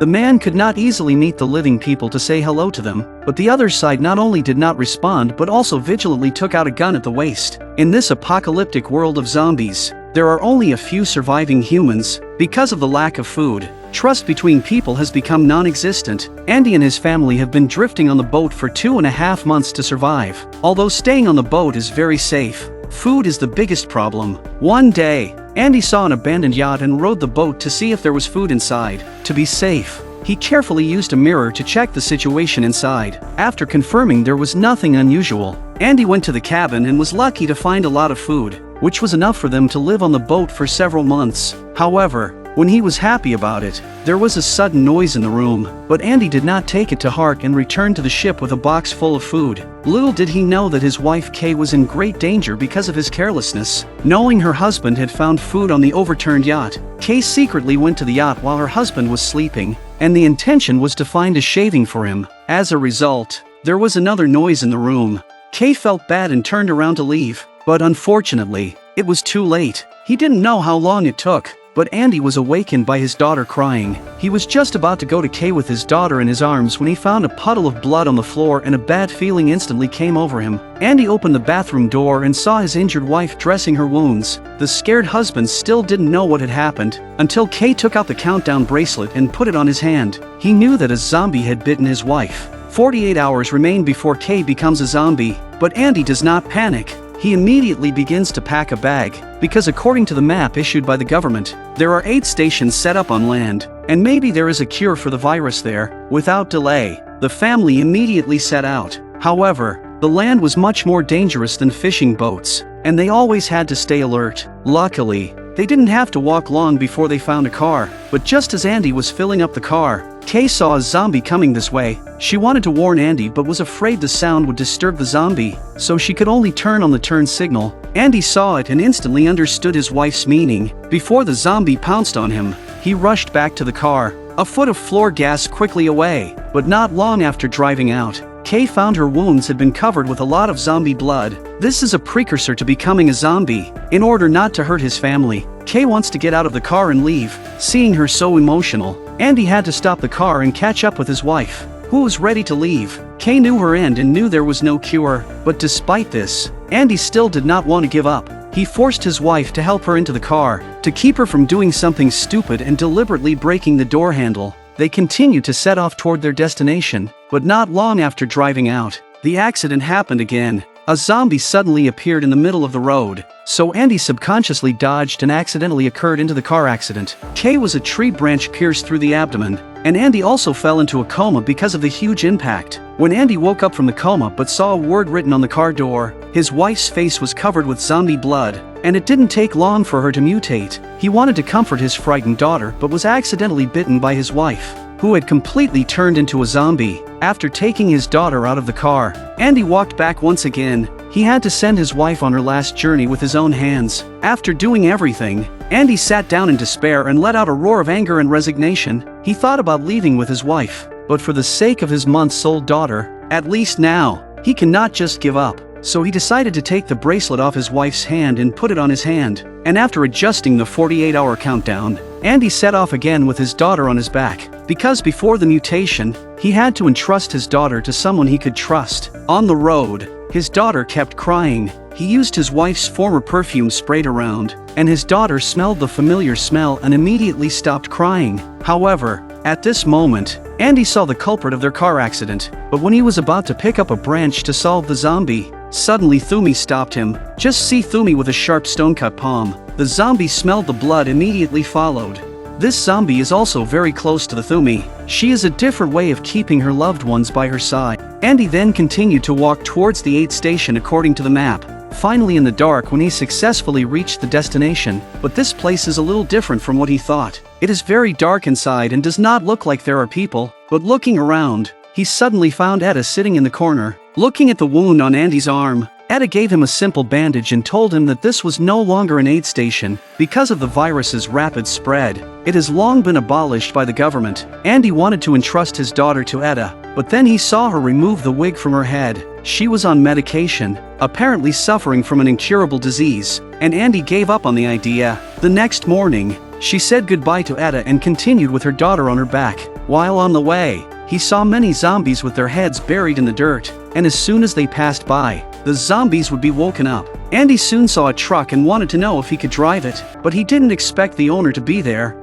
The man could not easily meet the living people to say hello to them, but the other side not only did not respond but also vigilantly took out a gun at the waist. In this apocalyptic world of zombies, there are only a few surviving humans. Because of the lack of food, trust between people has become non-existent. Andy and his family have been drifting on the boat for 2.5 months to survive. Although staying on the boat is very safe, food is the biggest problem. One day, Andy saw an abandoned yacht and rowed the boat to see if there was food inside. To be safe, he carefully used a mirror to check the situation inside. After confirming there was nothing unusual, Andy went to the cabin and was lucky to find a lot of food, which was enough for them to live on the boat for several months. However, when he was happy about it, there was a sudden noise in the room, but Andy did not take it to heart and returned to the ship with a box full of food. Little did he know that his wife Kay was in great danger because of his carelessness. Knowing her husband had found food on the overturned yacht, Kay secretly went to the yacht while her husband was sleeping, and the intention was to find a shaving for him. As a result, there was another noise in the room. Kay felt bad and turned around to leave, but unfortunately, it was too late. He didn't know how long it took, but Andy was awakened by his daughter crying. He was just about to go to Kay with his daughter in his arms when he found a puddle of blood on the floor and a bad feeling instantly came over him. Andy opened the bathroom door and saw his injured wife dressing her wounds. The scared husband still didn't know what had happened until Kay took out the countdown bracelet and put it on his hand. He knew that a zombie had bitten his wife. 48 hours remain before Kay becomes a zombie, but Andy does not panic. He immediately begins to pack a bag, because according to the map issued by the government, there are 8 stations set up on land, and maybe there is a cure for the virus there. Without delay, the family immediately set out. However, the land was much more dangerous than fishing boats, and they always had to stay alert. Luckily, they didn't have to walk long before they found a car, but just as Andy was filling up the car, Kay saw a zombie coming this way. She wanted to warn Andy but was afraid the sound would disturb the zombie, so she could only turn on the turn signal. Andy saw it and instantly understood his wife's meaning. Before the zombie pounced on him, he rushed back to the car, a foot of floor gas quickly away. But not long after driving out, Kay found her wounds had been covered with a lot of zombie blood. This is a precursor to becoming a zombie. In order not to hurt his family, Kay wants to get out of the car and leave. Seeing her so emotional, Andy had to stop the car and catch up with his wife, who was ready to leave. Kay knew her end and knew there was no cure, but despite this, Andy still did not want to give up. He forced his wife to help her into the car, to keep her from doing something stupid and deliberately breaking the door handle. They continued to set off toward their destination, but not long after driving out, the accident happened again. A zombie suddenly appeared in the middle of the road, so Andy subconsciously dodged and accidentally occurred into the car accident. Kay was a tree branch pierced through the abdomen, and Andy also fell into a coma because of the huge impact. When Andy woke up from the coma but saw a word written on the car door, his wife's face was covered with zombie blood, and it didn't take long for her to mutate. He wanted to comfort his frightened daughter but was accidentally bitten by his wife, who had completely turned into a zombie. After taking his daughter out of the car, Andy walked back once again. He had to send his wife on her last journey with his own hands. After doing everything, Andy sat down in despair and let out a roar of anger and resignation. He thought about leaving with his wife, but for the sake of his months-old daughter, at least now, he cannot just give up. So he decided to take the bracelet off his wife's hand and put it on his hand. And after adjusting the 48-hour countdown, Andy set off again with his daughter on his back. Because before the mutation, he had to entrust his daughter to someone he could trust. On the road, his daughter kept crying. He used his wife's former perfume sprayed around, and his daughter smelled the familiar smell and immediately stopped crying. However, at this moment, Andy saw the culprit of their car accident, but when he was about to pick up a branch to solve the zombie, suddenly Thumi stopped him. Just see Thumi with a sharp stone-cut palm. The zombie smelled the blood immediately followed. This zombie is also very close to the Thumi. She is a different way of keeping her loved ones by her side. Andy then continued to walk towards the 8th station according to the map, finally in the dark when he successfully reached the destination. But this place is a little different from what he thought. It is very dark inside and does not look like there are people, but looking around, he suddenly found Etta sitting in the corner. Looking at the wound on Andy's arm, Etta gave him a simple bandage and told him that this was no longer an aid station because of the virus's rapid spread. It has long been abolished by the government. Andy wanted to entrust his daughter to Etta, but then he saw her remove the wig from her head. She was on medication, apparently suffering from an incurable disease, and Andy gave up on the idea. The next morning, She said goodbye to Etta and continued with her daughter on her back. While on the way, he saw many zombies with their heads buried in the dirt, and as soon as they passed by, the zombies would be woken up. Andy soon saw a truck and wanted to know if he could drive it, but he didn't expect the owner to be there.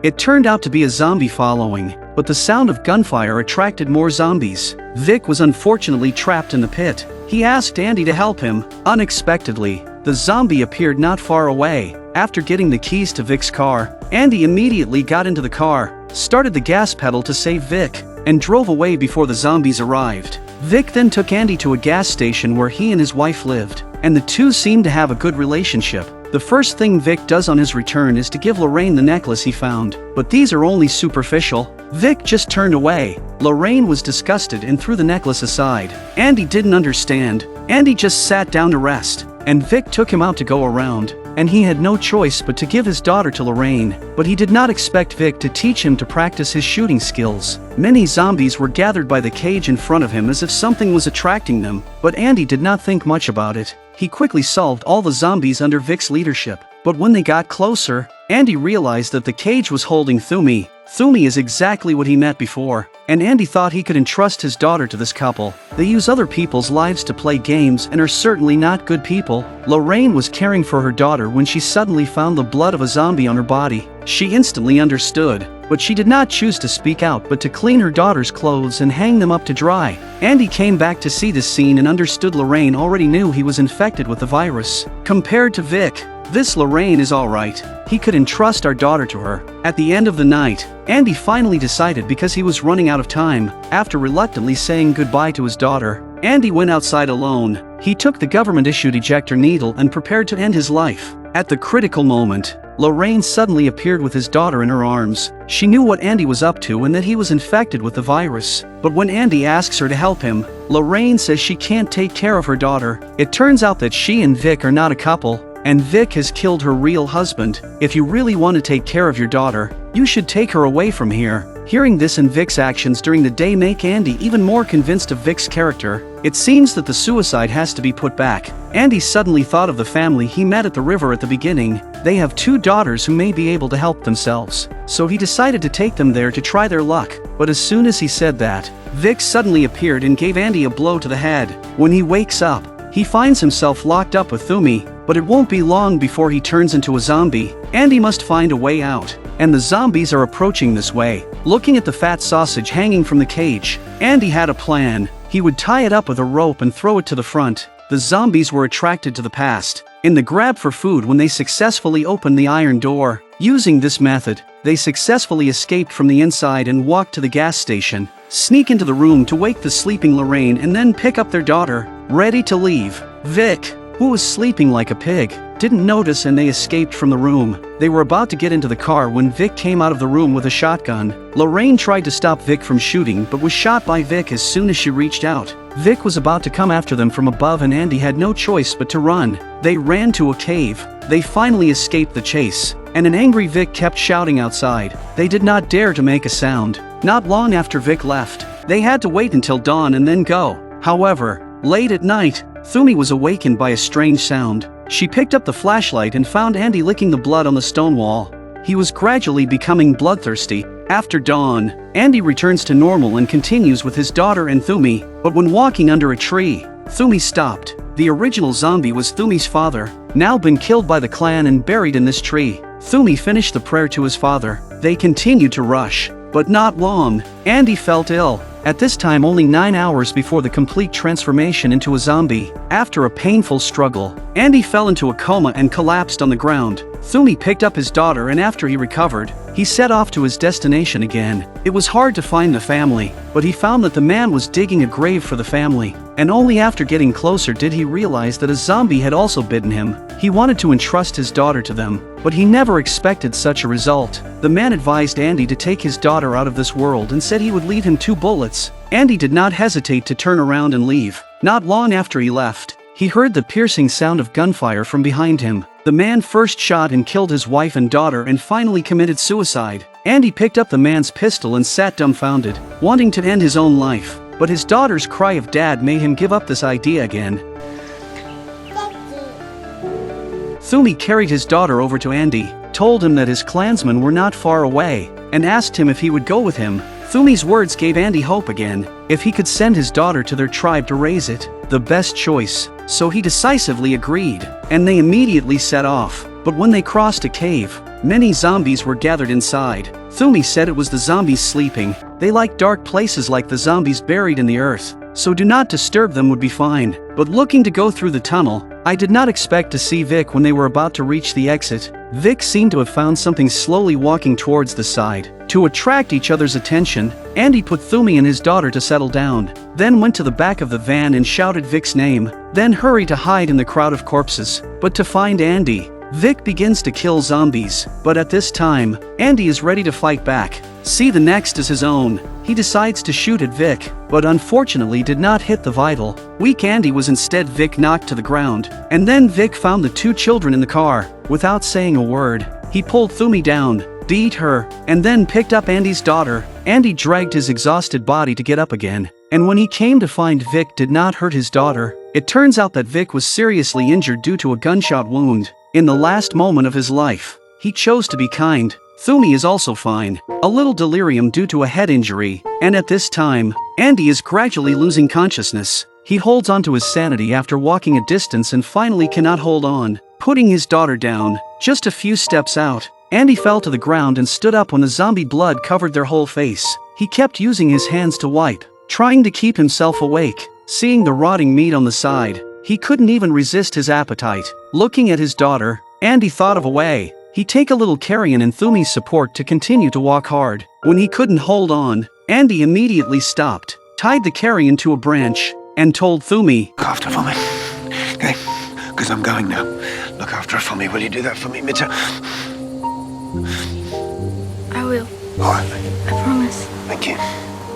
It turned out to be a zombie following, but the sound of gunfire attracted more zombies. Vic was unfortunately trapped in the pit. He asked Andy to help him. Unexpectedly, the zombie appeared not far away. After getting the keys to Vic's car, Andy immediately got into the car, started the gas pedal to save Vic, and drove away before the zombies arrived. Vic then took Andy to a gas station where he and his wife lived, and the two seemed to have a good relationship. The first thing Vic does on his return is to give Lorraine the necklace he found, but these are only superficial. Vic just turned away. Lorraine was disgusted and threw the necklace aside. Andy didn't understand. Andy just sat down to rest, and Vic took him out to go around, and he had no choice but to give his daughter to Lorraine, but he did not expect Vic to teach him to practice his shooting skills. Many zombies were gathered by the cage in front of him as if something was attracting them, but Andy did not think much about it. He quickly solved all the zombies under Vic's leadership, but when they got closer, Andy realized that the cage was holding Thumi. Thumi is exactly what he met before, and Andy thought he could entrust his daughter to this couple. They use other people's lives to play games and are certainly not good people. Lorraine was caring for her daughter when she suddenly found the blood of a zombie on her body. She instantly understood, but she did not choose to speak out but to clean her daughter's clothes and hang them up to dry. Andy came back to see this scene and understood Lorraine already knew he was infected with the virus. Compared to Vic, this Lorraine is alright. He could entrust our daughter to her. At the end of the night, Andy finally decided because he was running out of time. After reluctantly saying goodbye to his daughter, Andy went outside alone. He took the government-issued ejector needle and prepared to end his life. At the critical moment, Lorraine suddenly appeared with his daughter in her arms. She knew what Andy was up to and that he was infected with the virus. But when Andy asks her to help him, Lorraine says she can't take care of her daughter. It turns out that she and Vic are not a couple, and Vic has killed her real husband. If you really want to take care of your daughter, you should take her away from here. Hearing this and Vic's actions during the day make Andy even more convinced of Vic's character. It seems that the suicide has to be put back. Andy suddenly thought of the family he met at the river at the beginning. They have 2 daughters who may be able to help themselves, so he decided to take them there to try their luck. But as soon as he said that, Vic suddenly appeared and gave Andy a blow to the head. When he wakes up, he finds himself locked up with Thumi, but it won't be long before he turns into a zombie. Andy must find a way out, and the zombies are approaching this way. Looking at the fat sausage hanging from the cage, Andy had a plan. He would tie it up with a rope and throw it to the front. The zombies were attracted to the past, in the grab for food when they successfully opened the iron door. Using this method, they successfully escaped from the inside and walked to the gas station, sneak into the room to wake the sleeping Lorraine and then pick up their daughter, ready to leave. Vic, who was sleeping like a pig, didn't notice and they escaped from the room. They were about to get into the car when Vic came out of the room with a shotgun. Lorraine tried to stop Vic from shooting but was shot by Vic as soon as she reached out. Vic was about to come after them from above and Andy had no choice but to run. They ran to a cave. They finally escaped the chase, and an angry Vic kept shouting outside. They did not dare to make a sound. Not long after Vic left, they had to wait until dawn and then go. However, late at night, Thumi was awakened by a strange sound. She picked up the flashlight and found Andy licking the blood on the stone wall. He was gradually becoming bloodthirsty. After dawn, Andy returns to normal and continues with his daughter and Thumi, but when walking under a tree, Thumi stopped. The original zombie was Thumi's father, now been killed by the clan and buried in this tree. Thumi finished the prayer to his father. They continued to rush, but not long. Andy felt ill. At this time only 9 hours before the complete transformation into a zombie. After a painful struggle, Andy fell into a coma and collapsed on the ground. Thumi picked up his daughter and after he recovered, he set off to his destination again. It was hard to find the family, but he found that the man was digging a grave for the family, and only after getting closer did he realize that a zombie had also bitten him. He wanted to entrust his daughter to them, but he never expected such a result. The man advised Andy to take his daughter out of this world and said he would leave him 2 bullets. Andy did not hesitate to turn around and leave. Not long after he left, he heard the piercing sound of gunfire from behind him. The man first shot and killed his wife and daughter and finally committed suicide. Andy picked up the man's pistol and sat dumbfounded, wanting to end his own life, but his daughter's cry of "Dad" made him give up this idea again. Thumi carried his daughter over to Andy, told him that his clansmen were not far away, and asked him if he would go with him. Thumi's words gave Andy hope again. If he could send his daughter to their tribe to raise it, the best choice, so he decisively agreed, and they immediately set off. But when they crossed a cave, many zombies were gathered inside. Thumi said it was the zombies sleeping. They like dark places like the zombies buried in the earth, so do not disturb them would be fine. But looking to go through the tunnel, I did not expect to see Vic when they were about to reach the exit. Vic seemed to have found something slowly walking towards the side. To attract each other's attention, Andy put Thumi and his daughter to settle down, then went to the back of the van and shouted Vic's name, then hurried to hide in the crowd of corpses. But to find Andy, Vic begins to kill zombies, but at this time, Andy is ready to fight back. See the next as his own. He decides to shoot at Vic, but unfortunately did not hit the vital. Weak Andy was instead Vic knocked to the ground, and then Vic found the two children in the car. Without saying a word, he pulled Thumi down, beat her, and then picked up Andy's daughter. Andy dragged his exhausted body to get up again, and when he came to find Vic did not hurt his daughter, it turns out that Vic was seriously injured due to a gunshot wound. In the last moment of his life, he chose to be kind. Thumi is also fine, a little delirium due to a head injury, and at this time, Andy is gradually losing consciousness. He holds onto his sanity after walking a distance and finally cannot hold on, putting his daughter down. Just a few steps out, Andy fell to the ground and stood up when the zombie blood covered their whole face. He kept using his hands to wipe, trying to keep himself awake. Seeing the rotting meat on the side, he couldn't even resist his appetite. Looking at his daughter, Andy thought of a way. He'd take a little carrion and Thumi's support to continue to walk hard. When he couldn't hold on, Andy immediately stopped, tied the carrion to a branch, and told Thumi, Look after her for me, okay? Because I'm going now. Look after her for me. Will you do that for me, Mita? I will. All right, mate. I promise. Thank you.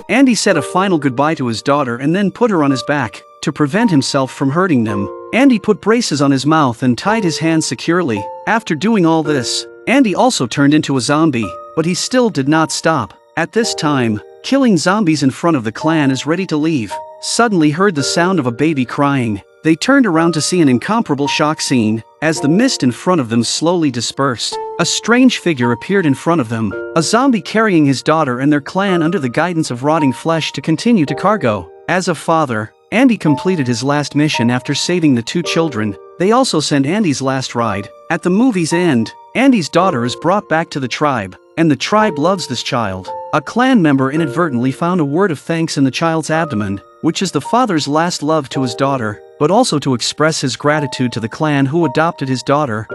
Andy said a final goodbye to his daughter and then put her on his back. To prevent himself from hurting them, Andy put braces on his mouth and tied his hands securely. After doing all this, Andy also turned into a zombie, but he still did not stop. At this time, killing zombies in front of the clan is ready to leave, suddenly heard the sound of a baby crying. They turned around to see an incomparable shock scene. As the mist in front of them slowly dispersed, a strange figure appeared in front of them, a zombie carrying his daughter and their clan under the guidance of rotting flesh to continue to cargo. As a father, Andy completed his last mission after saving the two children. They also sent Andy's last ride. At the movie's end, Andy's daughter is brought back to the tribe, and the tribe loves this child. A clan member inadvertently found a word of thanks in the child's abdomen, which is the father's last love to his daughter, but also to express his gratitude to the clan who adopted his daughter.